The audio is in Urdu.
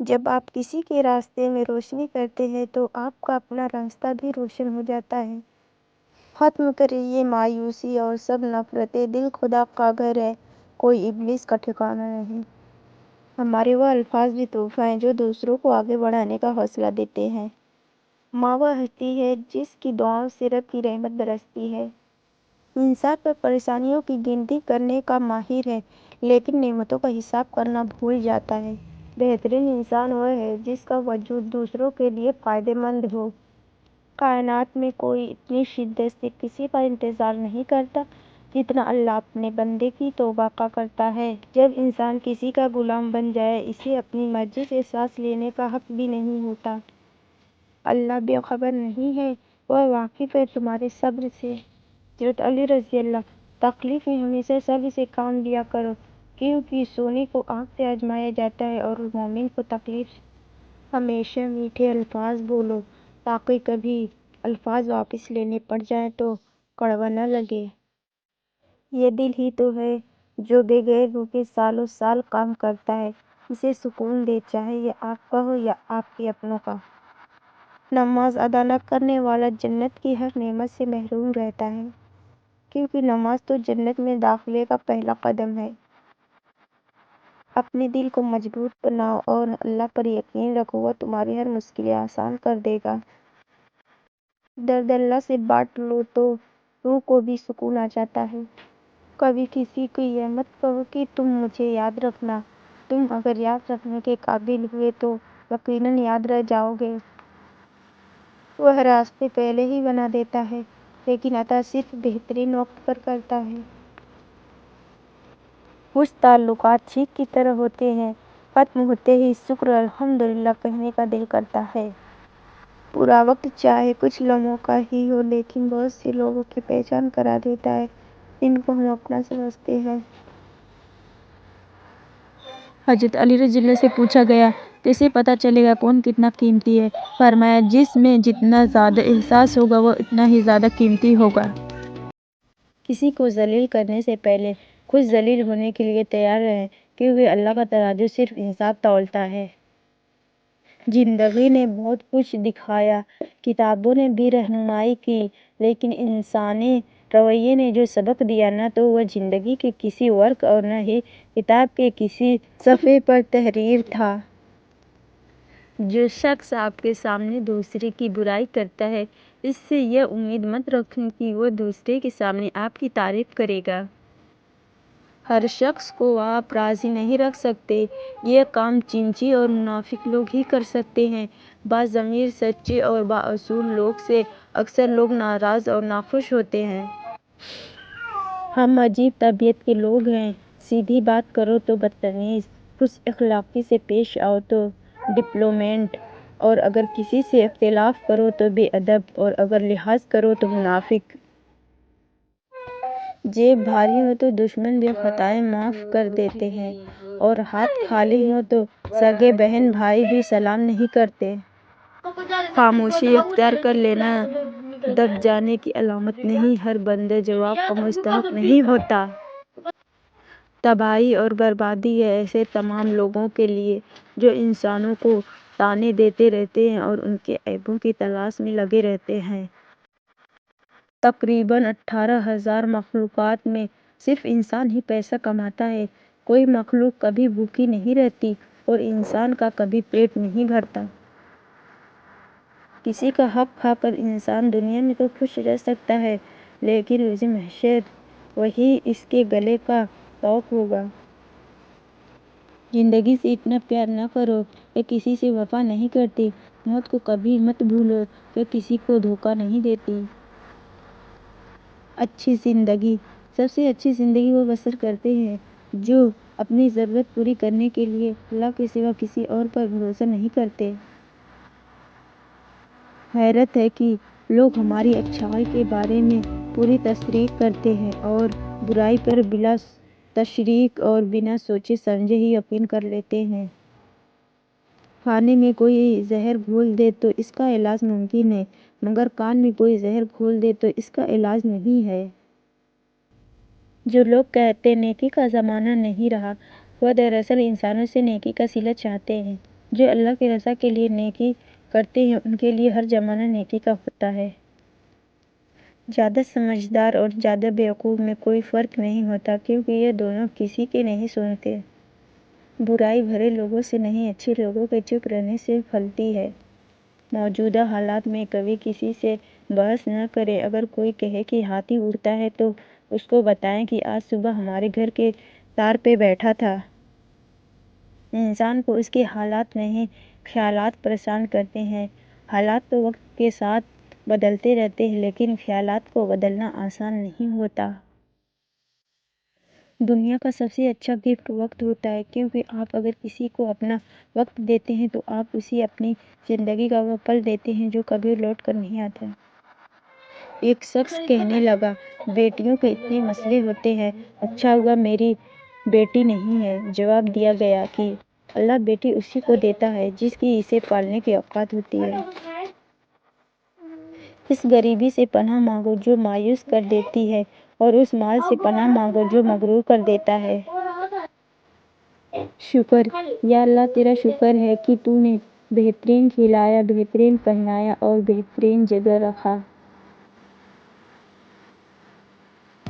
جب آپ کسی کے راستے میں روشنی کرتے ہیں تو آپ کا اپنا راستہ بھی روشن ہو جاتا ہے۔ ختم کریں یہ مایوسی اور سب نفرتیں، دل خدا کا گھر ہے، کوئی ابلیس کا ٹھکانہ نہیں۔ ہمارے وہ الفاظ بھی تحفہ ہیں جو دوسروں کو آگے بڑھانے کا حوصلہ دیتے ہیں۔ ماں وہ ہستی ہے جس کی دعاؤں سے رب کی رحمت برستی ہے۔ انسان پر پریشانیوں کی گنتی کرنے کا ماہر ہے لیکن نعمتوں کا حساب کرنا بھول جاتا ہے۔ بہترین انسان وہ ہے جس کا وجود دوسروں کے لیے فائدہ مند ہو۔ کائنات میں کوئی اتنی شدت سے کسی کا انتظار نہیں کرتا جتنا اللہ اپنے بندے کی توبہ کا کرتا ہے۔ جب انسان کسی کا غلام بن جائے اسے اپنی مرضی سے سانس لینے کا حق بھی نہیں ہوتا۔ اللہ بے خبر نہیں ہے، وہ واقف ہے تمہارے صبر سے۔ حضرت علی رضی اللہ۔ تکلیف میں ہمیشہ صبر سے کام لیا کرو کیونکہ سونے کو آگ سے آزمایا جاتا ہے اور مومن کو تکلیف سے۔ ہمیشہ میٹھے الفاظ بولو تاکہ کبھی الفاظ واپس لینے پڑ جائیں تو کڑوا نہ لگے۔ یہ دل ہی تو ہے جو بغیر روکے سالوں سال کام کرتا ہے، اسے سکون دے چاہے یہ آپ کا ہو یا آپ کے اپنوں کا۔ نماز ادا نہ کرنے والا جنت کی ہر نعمت سے محروم رہتا ہے کیونکہ نماز تو جنت میں داخلے کا پہلا قدم ہے۔ اپنے دل کو مضبوط بناؤ اور اللہ پر یقین رکھو، وہ تمہاری ہر مشکلیں آسان کر دے گا۔ درد اللہ سے بانٹ لو تو روح کو بھی سکون آ جاتا ہے۔ کبھی کسی کو یہ مت کہو کہ تم مجھے یاد رکھنا، تم اگر یاد رکھنے کے قابل ہوئے تو یقیناً یاد رہ جاؤ گے۔ وہ راستے پہلے ہی بنا دیتا ہے لیکن عطا صرف بہترین وقت پر کرتا ہے۔ کچھ تعلقات چھینک کی طرح ہوتے ہیں، ختم ہوتے ہی شکر الحمدللہ کہنے کا دل کرتا ہے۔ برا وقت چاہے کچھ لمحوں کا ہی ہو لیکن بہت سے لوگوں کی پہچان کرا دیتا ہے جن کو ہم اپنا سمجھتے ہیں۔ حضرت علی رضی اللہ سے پوچھا گیا، کیسے پتہ چلے گا کون کتنا قیمتی ہے؟ فرمایا، جس میں جتنا زیادہ احساس ہوگا وہ اتنا ہی زیادہ قیمتی ہوگا۔ کسی کو ذلیل کرنے سے پہلے خود ذلیل ہونے کے لیے تیار رہیں کیونکہ اللہ کا ترازو صرف انصاف تولتا ہے۔ زندگی نے بہت کچھ دکھایا، کتابوں نے بھی رہنمائی کی، لیکن انسانی رویے نے جو سبق دیا نہ تو وہ زندگی کے کسی ورق اور نہ ہی کتاب کے کسی صفحے پر تحریر تھا۔ جو شخص آپ کے سامنے دوسرے کی برائی کرتا ہے اس سے یہ امید مت رکھیں کہ وہ دوسرے کے سامنے آپ کی تعریف کرے گا۔ ہر شخص کو آپ راضی نہیں رکھ سکتے، یہ کام چینچی اور منافق لوگ ہی کر سکتے ہیں۔ باضمیر، سچے اور بااصول لوگ سے اکثر لوگ ناراض اور ناخوش ہوتے ہیں۔ ہم عجیب طبیعت کے لوگ ہیں، سیدھی بات کرو تو بدتمیز، خوش اخلاقی سے پیش آؤ تو ڈپلومیٹ، اور اگر کسی سے اختلاف کرو تو بے ادب، اور اگر لحاظ کرو تو منافق۔ جیب بھاری ہو تو دشمن بھی خطائیں معاف کر دیتے ہیں اور ہاتھ خالی ہو تو سگے بہن بھائی بھی سلام نہیں کرتے۔ خاموشی اختیار کر لینا دب جانے کی علامت نہیں، ہر بندہ جواب کا مستحق نہیں ہوتا۔ تباہی اور بربادی ہے ایسے تمام لوگوں کے لیے جو انسانوں کو طعنے دیتے رہتے ہیں اور ان کے عیبوں کی تلاش میں لگے رہتے ہیں۔ تقریباً 18,000 مخلوقات میں صرف انسان ہی پیسہ کماتا ہے۔ کوئی مخلوق کبھی بھوکی نہیں رہتی اور انسان کا کبھی پیٹ نہیں بھرتا۔ کسی کا حق کھا کر انسان دنیا میں تو خوش رہ سکتا ہے لیکن روز محشر وہی اس کے گلے کا طوق ہوگا۔ زندگی سے اتنا پیار نہ کرو کہ کسی سے وفا نہیں کرتی، موت کو کبھی مت بھولو کہ کسی کو دھوکہ نہیں دیتی۔ اچھی زندگی، سب سے اچھی زندگی وہ بسر کرتے ہیں جو اپنی ضرورت پوری کرنے کے لیے اللہ کے سوا کسی اور پر بھروسہ نہیں کرتے۔ حیرت ہے کہ لوگ ہماری اچھائی کے بارے میں پوری تصدیق کرتے ہیں اور برائی پر بلا تشریح اور بنا سوچے سمجھے ہی یقین کر لیتے ہیں۔ کھانے میں کوئی زہر گھول دے تو اس کا علاج ممکن ہے مگر کان میں کوئی زہر گھول دے تو اس کا علاج نہیں ہے۔ جو لوگ کہتے نیکی کا زمانہ نہیں رہا وہ دراصل انسانوں سے نیکی کا صلہ چاہتے ہیں۔ جو اللہ کی رضا کے لیے نیکی کرتے ہیں ان کے لیے ہر زمانہ نیکی کا ہوتا ہے۔ زیادہ سمجھدار اور زیادہ بیوقوف میں کوئی فرق نہیں ہوتا، کیونکہ یہ دونوں کسی کی نہیں سنتے۔ برائی بھرے لوگوں سے نہیں، اچھے لوگوں کے چپ رہنے سے پھلتی ہے۔ موجودہ حالات میں کبھی کسی سے بحث نہ کریں۔ اگر کوئی کہے کہ ہاتھی اڑتا ہے تو اس کو بتائیں کہ آج صبح ہمارے گھر کے تار پہ بیٹھا تھا۔ انسان کو اس کے حالات نہیں، خیالات پریشان کرتے ہیں۔ حالات تو وقت کے ساتھ بدلتے رہتے ہیں، لیکن خیالات کو بدلنا آسان نہیں ہوتا۔ دنیا کا سب سے اچھا گفٹ وقت ہوتا ہے، کیونکہ آپ اگر کسی کو اپنا وقت دیتے ہیں تو آپ اسے اپنی زندگی کا وہ پل دیتے ہیں جو کبھی لوٹ کر نہیں آتا۔ ایک شخص کہنے لگا، بیٹیوں کے اتنے مسئلے ہوتے ہیں، اچھا ہوا میری بیٹی نہیں ہے۔ جواب دیا گیا کہ اللہ بیٹی اسی کو دیتا ہے جس کی اسے پالنے کی اوقات ہوتی ہے۔ اس غریبی سے پناہ مانگو جو مایوس کر دیتی ہے، اور اس مال سے پناہ مانگو جو مغرور کر دیتا ہے۔ شکر، یا اللہ تیرا شکر ہے کہ تو نے بہترین کھلایا، بہترین پہنایا اور بہترین جگہ رکھا۔